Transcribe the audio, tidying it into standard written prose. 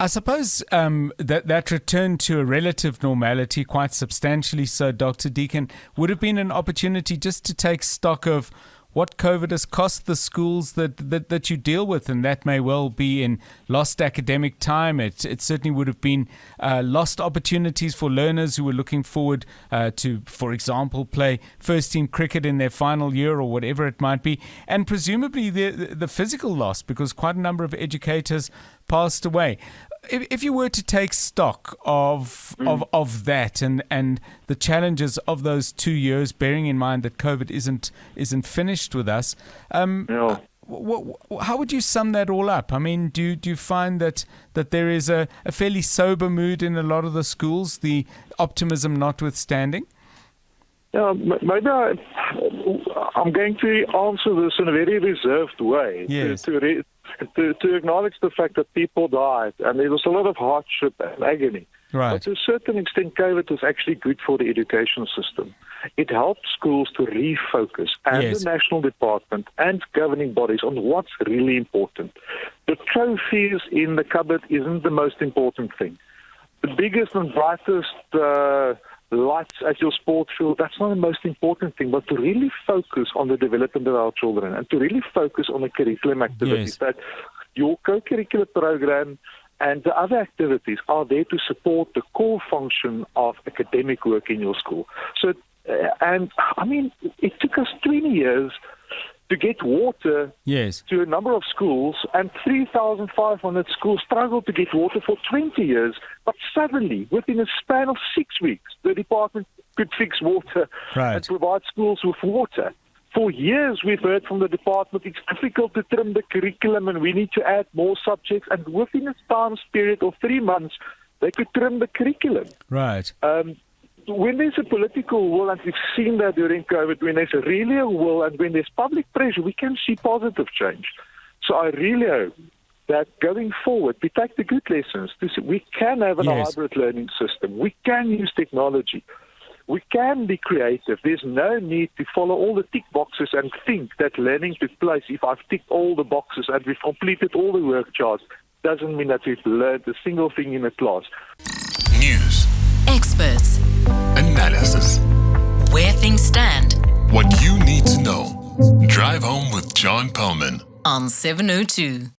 I suppose that return to a relative normality, quite substantially so, Dr. Deacon, would have been an opportunity just to take stock of what COVID has cost the schools that you deal with, and that may well be in lost academic time. It certainly would have been lost opportunities for learners who were looking forward to, for example, play first-team cricket in their final year or whatever it might be, and presumably the physical loss, because quite a number of educators passed away. If you were to take stock of that and the challenges of those 2 years, bearing in mind that COVID isn't finished with us, how would you sum that all up? I mean, do you find that there is a fairly sober mood in a lot of the schools, the optimism notwithstanding? Yeah, maybe I'm going to answer this in a very reserved way. Yes. To acknowledge the fact that people died and there was a lot of hardship and agony. Right. But to a certain extent, COVID was actually good for the education system. It helped schools to refocus, and Yes. the national department and governing bodies, on what's really important. The trophies in the cupboard isn't the most important thing. The biggest and brightest lights at your sports field, that's not the most important thing, but to really focus on the development of our children and to really focus on the curriculum activities, Yes. that your co-curricular program and the other activities are there to support the core function of academic work in your school. So, and I mean, it took us 20 years to get water Yes. to a number of schools, and 3,500 schools struggled to get water for 20 years. But suddenly, within a span of 6 weeks, the department could fix water Right. and provide schools with water. For years, we've heard from the department, it's difficult to trim the curriculum and we need to add more subjects. And within a time period of 3 months, they could trim the curriculum. Right. When there's a political will, and we've seen that during COVID, when there's really a will and when there's public pressure, we can see positive change. So I really hope that going forward, we take the good lessons. We can have a Yes. hybrid learning system. We can use technology. We can be creative. There's no need to follow all the tick boxes and think that learning took place. If I've ticked all the boxes and we've completed all the work charts, doesn't mean that we've learned a single thing in a class. News, Experts. analysis, Where things stand. what you need to know. Drive home with John Perlman. On 702.